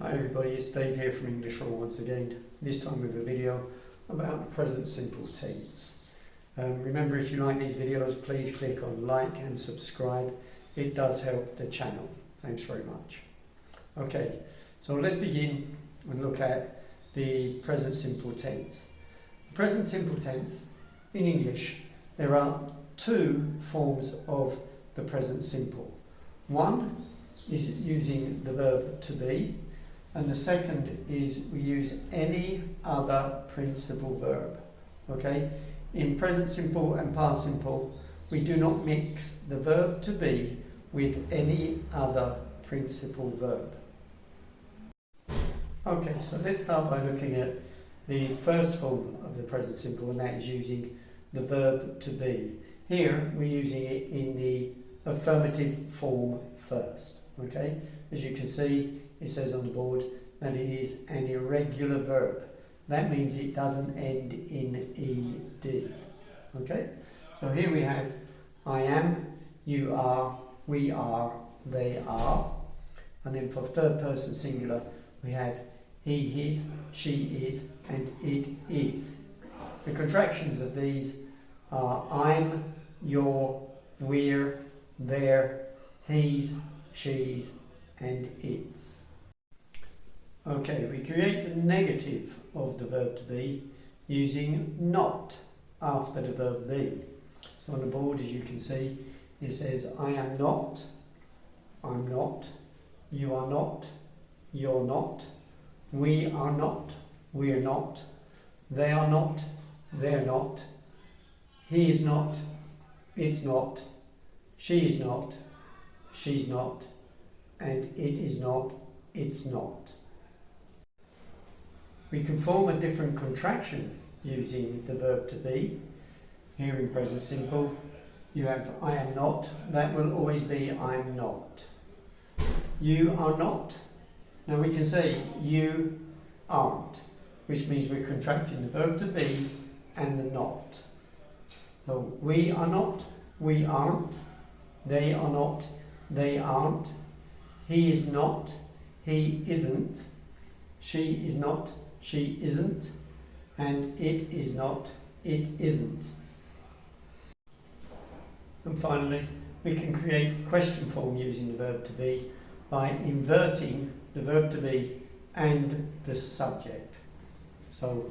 Hi everybody, it's Dave here from English for All once again, this time with a video about the present simple tense. Remember, if you like these videos, please click on like and subscribe. It does help the channel. Thanks very much. Okay, so let's begin and look at the present simple tense. The present simple tense in English, there are two forms of the present simple. One is using the verb to be, and the second is we use any other principal verb. Okay? In present simple and past simple, we do not mix the verb to be with any other principal verb. Okay, so let's start by looking at the first form of the present simple, and that is using the verb to be. Here we're using it in the affirmative form first. Okay? As you can see, it says on the board that it is an irregular verb. That means it doesn't end in ed. Okay? So here we have I am, you are, we are, they are. And then for third person singular, we have he, his, she is, and it is. The contractions of these are I'm, your, we're, their, he's, she's, and its. Okay, we create the negative of the verb to be using not after the verb be. So on the board, as you can see, it says I am not, I'm not, you are not, you're not, we are not, we're not, they are not, they're not, he is not, it's not, she is not, she's not, and it is not, it's not. We can form a different contraction using the verb to be. Here in present simple, you have I am not. That will always be I'm not. You are not. Now we can say you aren't, which means we're contracting the verb to be and the not. So we are not, we aren't. They are not, they aren't. He is not, he isn't. She is not, she isn't. And it is not, it isn't. And finally, we can create question form using the verb to be by inverting the verb to be and the subject. So,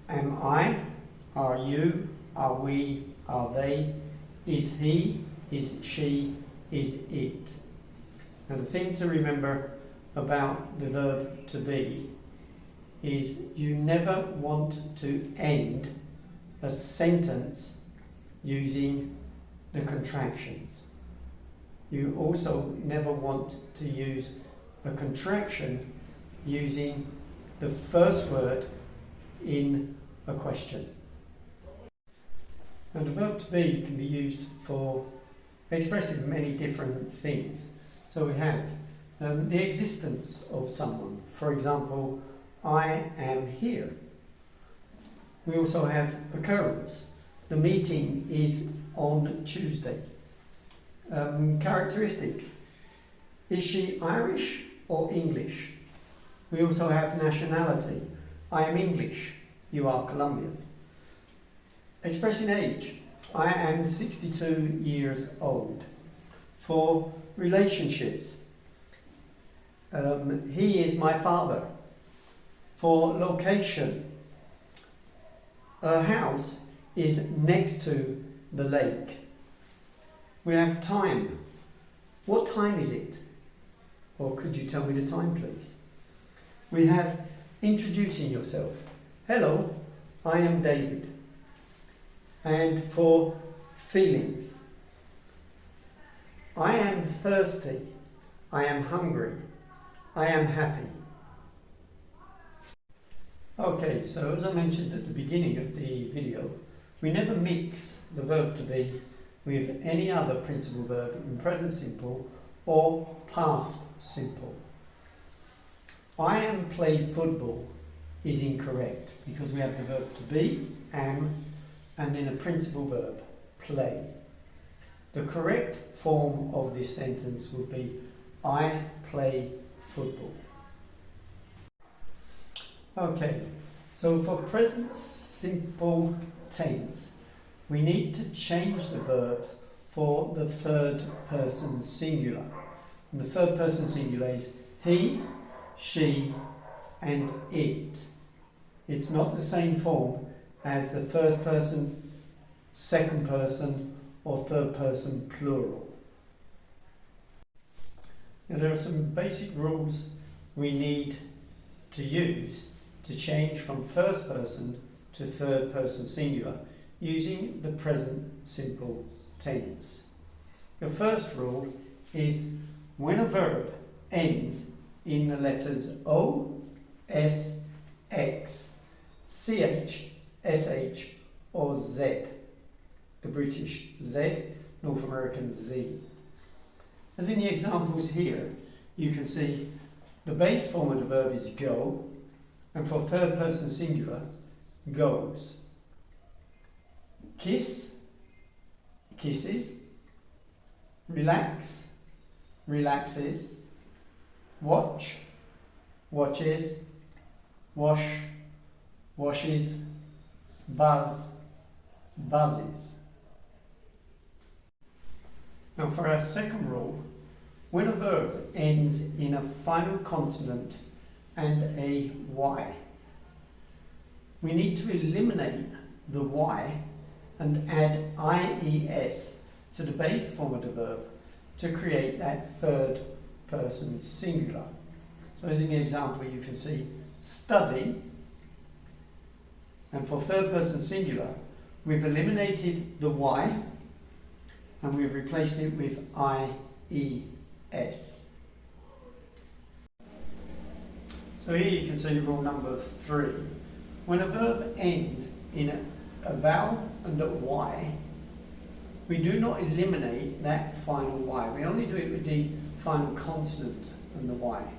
am I, are you, are we, are they, is he, is she, is it. Now the thing to remember about the verb to be is you never want to end a sentence using the contractions. You also never want to use a contraction using the first word in a question. Now the verb to be can be used for expressing many different things. So we have the existence of someone. For example, I am here. We also have occurrence. The meeting is on Tuesday. Characteristics. Is she Irish or English? We also have nationality. I am English. You are Colombian. Expressing age. I am 62 years old. For relationships. He is my father. For location. A house is next to the lake. We have time. What time is it? Or could you tell me the time, please? We have introducing yourself. Hello, I am David. And for feelings. I am thirsty. I am hungry. I am happy. Okay, so as I mentioned at the beginning of the video, we never mix the verb to be with any other principal verb in present simple or past simple. I am play football is incorrect because we have the verb to be, am, and then a principal verb, play. The correct form of this sentence would be I play football. Okay, so for present simple tense, we need to change the verbs for the third person singular. And the third person singular is he, she, and it. It's not the same form as the first person, second person, or third person plural. Now there are some basic rules we need to use to change from first person to third person singular using the present simple tense. The first rule is when a verb ends in the letters O, S, X, CH, SH or Z, the British Z, North American Z. As in the examples here, you can see the base form of the verb is go, and for third person singular, goes. Kiss, kisses. Relax, relaxes. Watch, watches. Wash, washes. Buzz, buzzes. Now for our second rule, when a verb ends in a final consonant and a Y, we need to eliminate the Y and add IES to the base form of the verb to create that third person singular. So as in the example you can see study, and for third person singular we've eliminated the Y and we've replaced it with IES. So here you can see rule number 3. When a verb ends in a vowel and a Y, we do not eliminate that final Y. We only do it with the final consonant and the Y.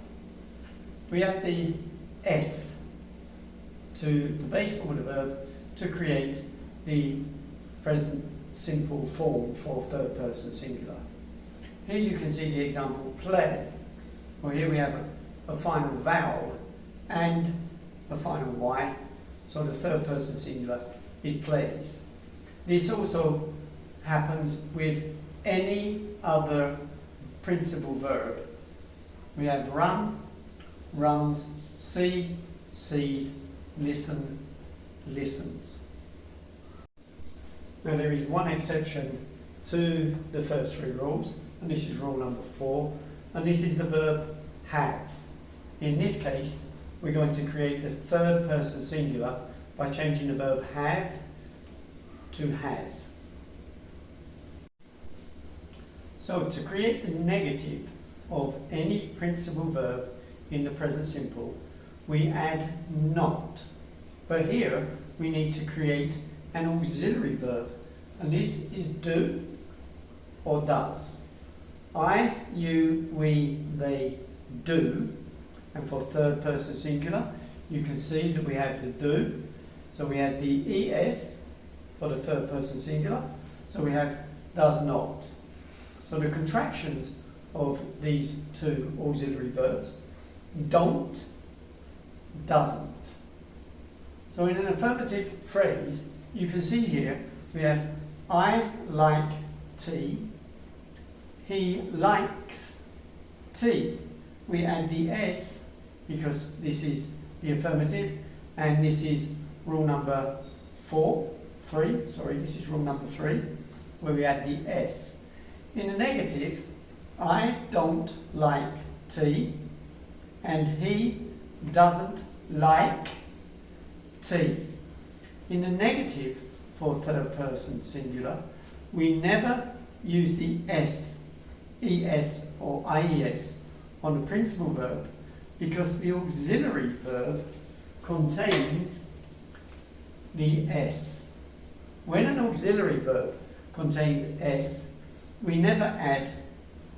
We add the S to the base form of the verb to create the present simple form for third person singular. Here you can see the example play. Well, here we have a final vowel and a final Y, so the third person singular is plays. This also happens with any other principal verb. We have run, runs, see, sees, listen, listens. Now there is one exception to the first 3 rules, and this is rule number 4, and this is the verb have. In this case, we're going to create the third person singular by changing the verb have to has. So to create the negative of any principal verb in the present simple, we add not. But here we need to create an auxiliary verb, and this is do or does. I, you, we, they do, and for third person singular you can see that we have the do, so we have the ES for the third person singular, so we have does not. So the contractions of these 2 auxiliary verbs: don't, doesn't. So in an affirmative phrase, you can see here we have I like tea, he likes tea. We add the S because this is the affirmative, and this is rule number 3, this is rule number 3, where we add the S. In the negative, I don't like tea, and he doesn't like tea. In the negative for third person singular, we never use the S, ES or IES on the principal verb because the auxiliary verb contains the S. When an auxiliary verb contains S, we never add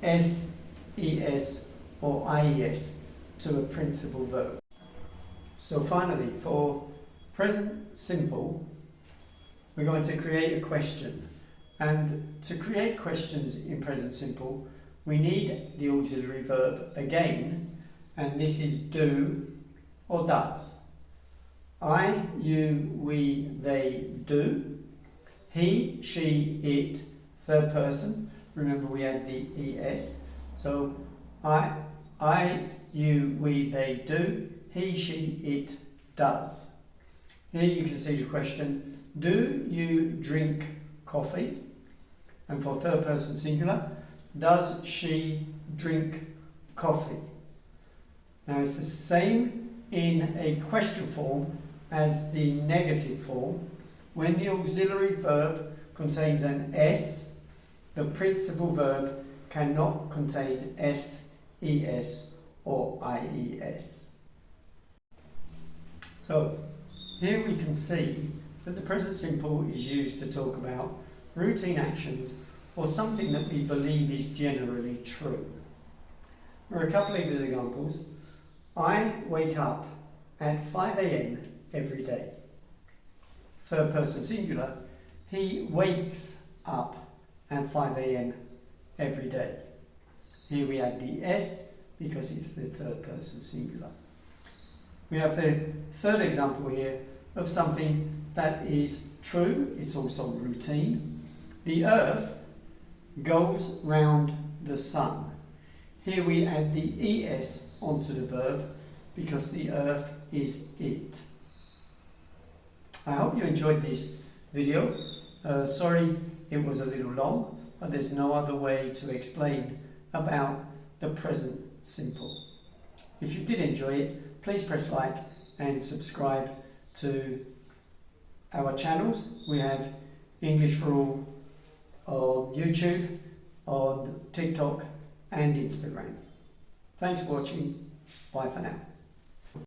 S, ES or IES to a principal verb. So finally, for present simple, we're going to create a question. And to create questions in present simple, we need the auxiliary verb again, and this is do or does. I, you, we, they, do. He, she, it, third person. Remember we had the es. So I, you, we, they, do. He, she, it, does. Here you can see the question, do you drink coffee? And for third person singular, does she drink coffee? Now it's the same in a question form as the negative form. When the auxiliary verb contains an S, the principal verb cannot contain S, ES or IES. So here we can see that the present simple is used to talk about routine actions or something that we believe is generally true. There are a couple of examples. I wake up at 5 a.m. every day. Third person singular, he wakes up at 5 a.m. every day. Here we add the S because it's the third person singular. We have the third example here of something that is true, it's also routine. The earth goes round the sun. Here we add the ES onto the verb because the earth is it. I hope you enjoyed this video. Sorry it was a little long, but there's no other way to explain about the present simple. If you did enjoy it, please press like and subscribe to our channels. We have English for All on YouTube, on TikTok and Instagram. Thanks for watching. Bye for now.